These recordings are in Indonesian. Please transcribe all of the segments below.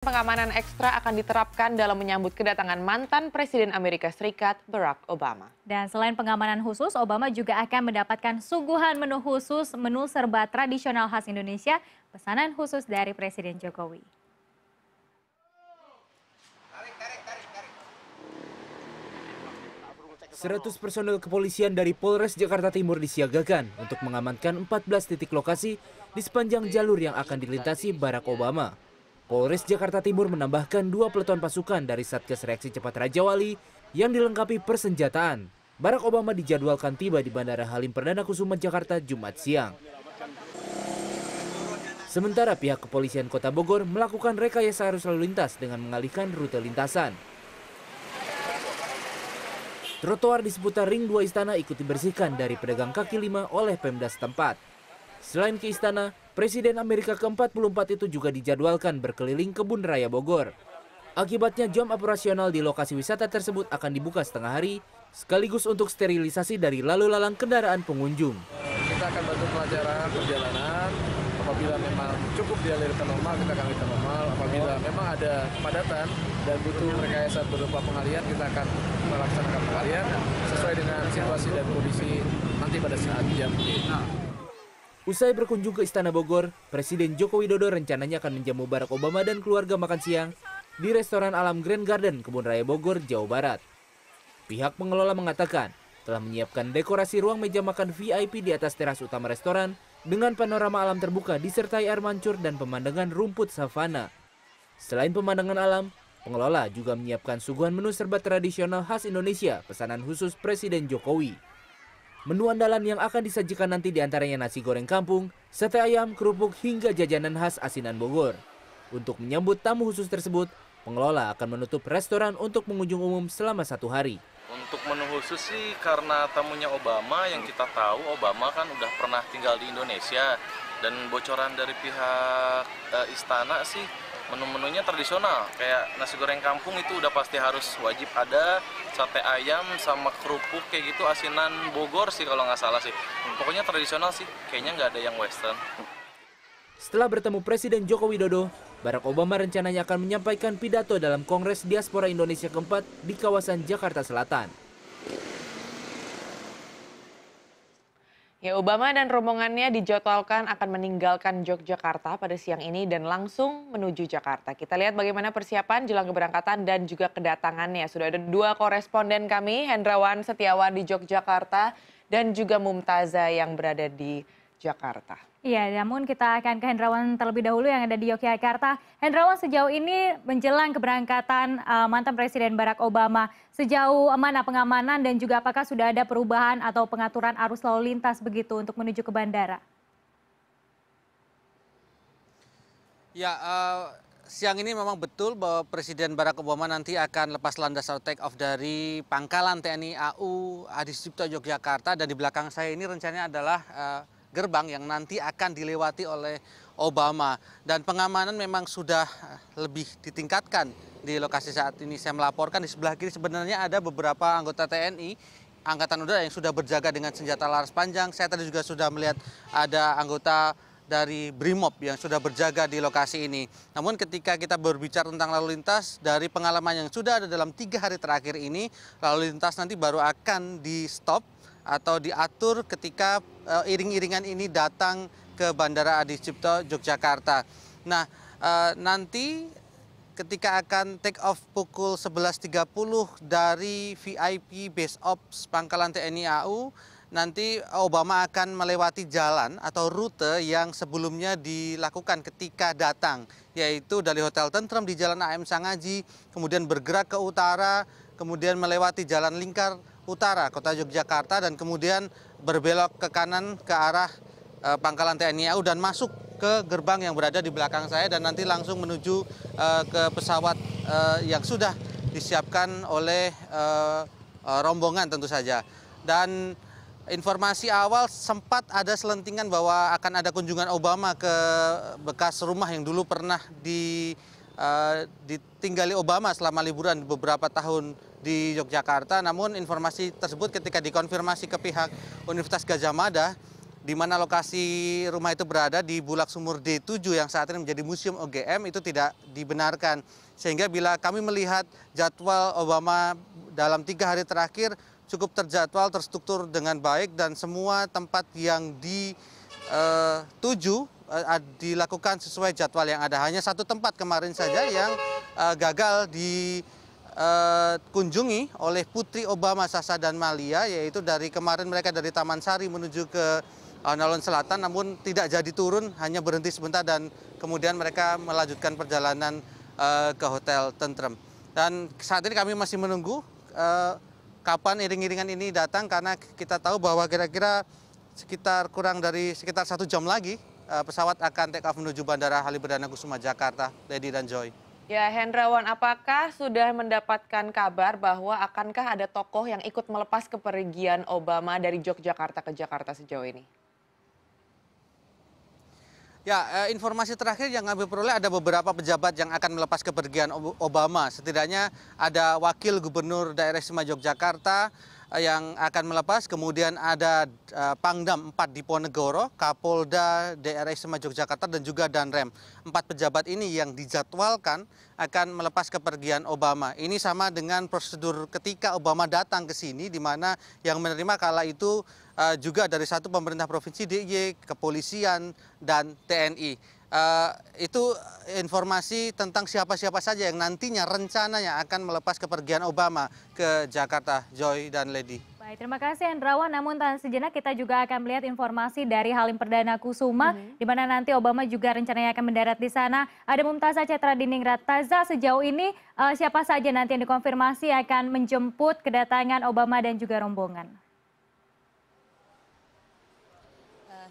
Pengamanan ekstra akan diterapkan dalam menyambut kedatangan mantan Presiden Amerika Serikat Barack Obama. Dan selain pengamanan khusus, Obama juga akan mendapatkan suguhan menu serba tradisional khas Indonesia, pesanan khusus dari Presiden Jokowi. Seratus personel kepolisian dari Polres Jakarta Timur disiagakan untuk mengamankan 14 titik lokasi di sepanjang jalur yang akan dilintasi Barack Obama. Polres Jakarta Timur menambahkan 2 peleton pasukan dari Satgas Reaksi Cepat Raja Wali yang dilengkapi persenjataan. Barack Obama dijadwalkan tiba di Bandara Halim Perdana Kusuma, Jakarta, Jumat siang. Sementara pihak kepolisian Kota Bogor melakukan rekayasa arus lalu lintas dengan mengalihkan rute lintasan. Trotoar di seputar Ring 2 Istana ikut dibersihkan dari pedagang kaki lima oleh Pemda setempat. Selain ke Istana, Presiden Amerika ke-44 itu juga dijadwalkan berkeliling Kebun Raya Bogor. Akibatnya jam operasional di lokasi wisata tersebut akan dibuka setengah hari, sekaligus untuk sterilisasi dari lalu lalang kendaraan pengunjung. Kita akan bantu pelajaran perjalanan. Apabila memang cukup dialirkan normal, kita akan alirkan normal. Apabila memang ada kepadatan dan butuh rekayasa berupa pengalihan, kita akan melaksanakan pengalihan sesuai dengan situasi dan kondisi nanti pada saat jam. Usai berkunjung ke Istana Bogor, Presiden Joko Widodo rencananya akan menjamu Barack Obama dan keluarga makan siang di restoran Alam Grand Garden, Kebun Raya Bogor, Jawa Barat. Pihak pengelola mengatakan telah menyiapkan dekorasi ruang meja makan VIP di atas teras utama restoran dengan panorama alam terbuka disertai air mancur dan pemandangan rumput savana. Selain pemandangan alam, pengelola juga menyiapkan suguhan menu serba tradisional khas Indonesia pesanan khusus Presiden Jokowi. Menu andalan yang akan disajikan nanti diantaranya nasi goreng kampung, sate ayam, kerupuk, hingga jajanan khas asinan Bogor. Untuk menyambut tamu khusus tersebut, pengelola akan menutup restoran untuk pengunjung umum selama 1 hari. Untuk menu khusus sih karena tamunya Obama, yang kita tahu Obama kan udah pernah tinggal di Indonesia, dan bocoran dari pihak istana sih menu-menunya tradisional, kayak nasi goreng kampung itu udah pasti harus wajib ada, sate ayam sama kerupuk kayak gitu, asinan Bogor sih kalau nggak salah sih. Pokoknya tradisional sih, kayaknya nggak ada yang western. Setelah bertemu Presiden Joko Widodo, Barack Obama rencananya akan menyampaikan pidato dalam Kongres Diaspora Indonesia keempat di kawasan Jakarta Selatan. Ya, Obama dan rombongannya dijadwalkan akan meninggalkan Yogyakarta pada siang ini dan langsung menuju Jakarta. Kita lihat bagaimana persiapan jelang keberangkatan dan juga kedatangannya. Sudah ada 2 koresponden kami, Hendrawan Setiawan di Yogyakarta dan juga Mumtazah yang berada di Jakarta. Iya, namun kita akan ke Hendrawan terlebih dahulu yang ada di Yogyakarta. Hendrawan, sejauh ini menjelang keberangkatan mantan Presiden Barack Obama, sejauh mana pengamanan dan juga apakah sudah ada perubahan atau pengaturan arus lalu lintas begitu untuk menuju ke bandara? Ya, siang ini memang betul bahwa Presiden Barack Obama nanti akan lepas landas atau take off dari Pangkalan TNI AU Adi Sucipto Yogyakarta, dan di belakang saya ini rencananya adalah gerbang yang nanti akan dilewati oleh Obama, dan pengamanan memang sudah lebih ditingkatkan di lokasi saat ini. Saya melaporkan di sebelah kiri sebenarnya ada beberapa anggota TNI Angkatan Udara yang sudah berjaga dengan senjata laras panjang. Saya tadi juga sudah melihat ada anggota dari Brimob yang sudah berjaga di lokasi ini. Namun ketika kita berbicara tentang lalu lintas, dari pengalaman yang sudah ada dalam 3 hari terakhir ini, lalu lintas nanti baru akan di stop atau diatur ketika iring-iringan ini datang ke Bandara Adi Sucipto Yogyakarta. Nah, nanti ketika akan take off pukul 11.30 dari VIP Base Ops Pangkalan TNI AU, nanti Obama akan melewati jalan atau rute yang sebelumnya dilakukan ketika datang, yaitu dari Hotel Tentrem di Jalan AM Sangaji, kemudian bergerak ke utara, kemudian melewati Jalan Lingkar Utara Kota Yogyakarta, dan kemudian berbelok ke kanan ke arah Pangkalan TNI AU dan masuk ke gerbang yang berada di belakang saya, dan nanti langsung menuju ke pesawat yang sudah disiapkan oleh rombongan tentu saja. Dan informasi awal sempat ada selentingan bahwa akan ada kunjungan Obama ke bekas rumah yang dulu pernah ditinggali Obama selama liburan beberapa tahun di Yogyakarta. Namun informasi tersebut ketika dikonfirmasi ke pihak Universitas Gadjah Mada, di mana lokasi rumah itu berada di Bulak Sumur D7 yang saat ini menjadi Museum OGM itu tidak dibenarkan. Sehingga bila kami melihat jadwal Obama dalam 3 hari terakhir cukup terjadwal, terstruktur dengan baik dan semua tempat yang dituju dilakukan sesuai jadwal yang ada. Hanya satu tempat kemarin saja yang gagal dikunjungi oleh Putri Obama, Sasa dan Malia, yaitu dari kemarin mereka dari Taman Sari menuju ke Alun-Alun Selatan, namun tidak jadi turun, hanya berhenti sebentar dan kemudian mereka melanjutkan perjalanan ke Hotel Tentrem. Dan saat ini kami masih menunggu kapan iring-iringan ini datang, karena kita tahu bahwa kira-kira sekitar 1 jam lagi pesawat akan take off menuju Bandara Halim Perdana Kusuma Jakarta, Lady dan Joy. Ya, Hendrawan, apakah sudah mendapatkan kabar bahwa akankah ada tokoh yang ikut melepas kepergian Obama dari Yogyakarta ke Jakarta sejauh ini? Ya, informasi terakhir yang kami peroleh ada beberapa pejabat yang akan melepas kepergian Obama. Setidaknya ada Wakil Gubernur Daerah Istimewa Yogyakarta yang akan melepas, kemudian ada Pangdam 4 Diponegoro, Kapolda Daerah Istimewa Yogyakarta dan juga Danrem. 4 pejabat ini yang dijadwalkan akan melepas kepergian Obama. Ini sama dengan prosedur ketika Obama datang ke sini, di mana yang menerima kala itu juga dari satu pemerintah provinsi DIY, kepolisian, dan TNI. Itu informasi tentang siapa-siapa saja yang nantinya rencananya akan melepas kepergian Obama ke Jakarta, Joy dan Lady. Baik, terima kasih Hendrawan. Namun tahan sejenak, kita juga akan melihat informasi dari Halim Perdana Kusuma, di mana nanti Obama juga rencananya akan mendarat di sana. Ada Mumtazah Catra Diningrat. Taza, sejauh ini siapa saja nanti yang dikonfirmasi akan menjemput kedatangan Obama dan juga rombongan?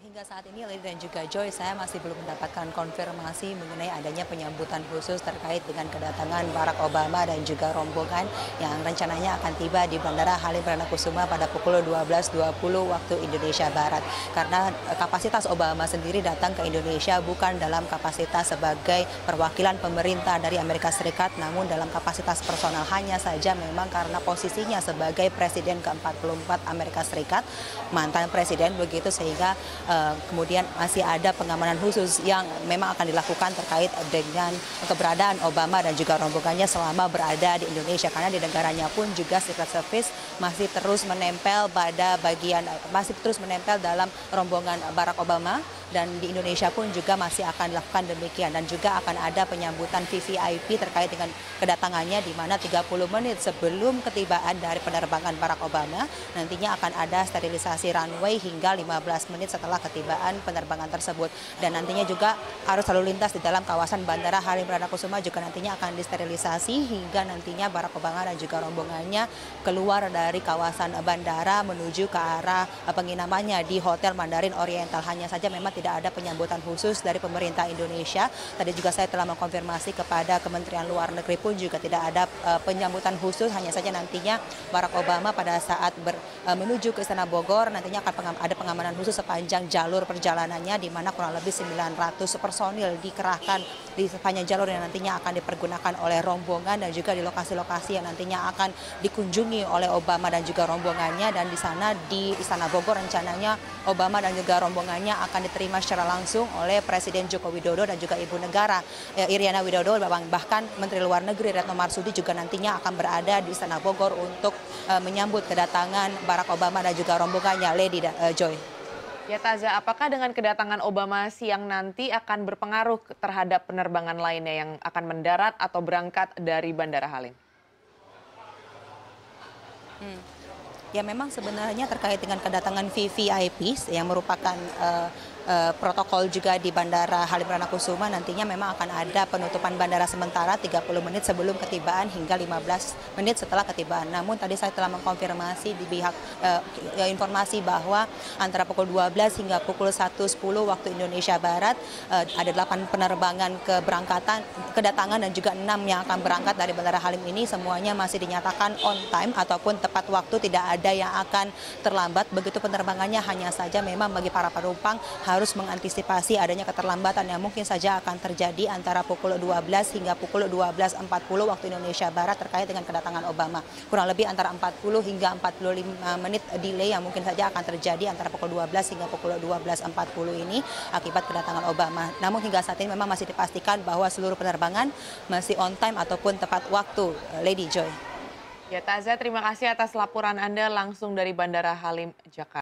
Hingga saat ini Lady dan juga Joy, saya masih belum mendapatkan konfirmasi mengenai adanya penyambutan khusus terkait dengan kedatangan Barack Obama dan juga rombongan yang rencananya akan tiba di Bandara Halim Perdana Kusuma pada pukul 12.20 waktu Indonesia Barat. Karena kapasitas Obama sendiri datang ke Indonesia bukan dalam kapasitas sebagai perwakilan pemerintah dari Amerika Serikat, namun dalam kapasitas personal. Hanya saja memang karena posisinya sebagai Presiden ke-44 Amerika Serikat, mantan presiden begitu, sehingga kemudian masih ada pengamanan khusus yang memang akan dilakukan terkait dengan keberadaan Obama dan juga rombongannya selama berada di Indonesia, karena di negaranya pun juga Secret Service masih terus menempel dalam rombongan Barack Obama, dan di Indonesia pun juga masih akan dilakukan demikian, dan juga akan ada penyambutan VVIP terkait dengan kedatangannya, di mana 30 menit sebelum ketibaan dari penerbangan Barack Obama nantinya akan ada sterilisasi runway hingga 15 menit setelah ketibaan penerbangan tersebut, dan nantinya juga arus lalu lintas di dalam kawasan Bandara Halim Perdana Kusuma juga nantinya akan disterilisasi hingga nantinya Barack Obama dan juga rombongannya keluar dari kawasan bandara menuju ke arah penginapannya di Hotel Mandarin Oriental. Hanya saja memang tidak ada penyambutan khusus dari pemerintah Indonesia. Tadi juga saya telah mengkonfirmasi kepada Kementerian Luar Negeri pun juga tidak ada penyambutan khusus. Hanya saja nantinya Barack Obama pada saat menuju ke Istana Bogor nantinya akan ada pengamanan khusus sepanjang jalur perjalanannya, di mana kurang lebih 900 personil dikerahkan di sepanjang jalur yang nantinya akan dipergunakan oleh rombongan, dan juga di lokasi-lokasi yang nantinya akan dikunjungi oleh Obama dan juga rombongannya. Dan di sana di Istana Bogor rencananya Obama dan juga rombongannya akan diterima secara langsung oleh Presiden Joko Widodo dan juga Ibu Negara Iriana Widodo. Bahkan Menteri Luar Negeri Retno Marsudi juga nantinya akan berada di Istana Bogor untuk menyambut kedatangan Barack Obama dan juga rombongannya, Lady dan Joy. Ya Taza, apakah dengan kedatangan Obama siang nanti akan berpengaruh terhadap penerbangan lainnya yang akan mendarat atau berangkat dari Bandara Halim? Ya memang sebenarnya terkait dengan kedatangan VVIP yang merupakan protokol juga di Bandara Halim Perdana Kusuma, nantinya memang akan ada penutupan bandara sementara 30 menit sebelum ketibaan hingga 15 menit setelah ketibaan. Namun tadi saya telah mengkonfirmasi di pihak informasi bahwa antara pukul 12 hingga pukul 1.10 waktu Indonesia Barat ada 8 penerbangan kedatangan dan juga 6 yang akan berangkat dari Bandara Halim ini, semuanya masih dinyatakan on time ataupun tepat waktu, tidak ada yang akan terlambat begitu penerbangannya. Hanya saja memang bagi para penumpang harus mengantisipasi adanya keterlambatan yang mungkin saja akan terjadi antara pukul 12 hingga pukul 12.40 waktu Indonesia Barat terkait dengan kedatangan Obama. Kurang lebih antara 40 hingga 45 menit delay yang mungkin saja akan terjadi antara pukul 12 hingga pukul 12.40 ini akibat kedatangan Obama. Namun hingga saat ini memang masih dipastikan bahwa seluruh penerbangan masih on time ataupun tepat waktu, Lady Joy. Ya, Taza, terima kasih atas laporan Anda langsung dari Bandara Halim, Jakarta.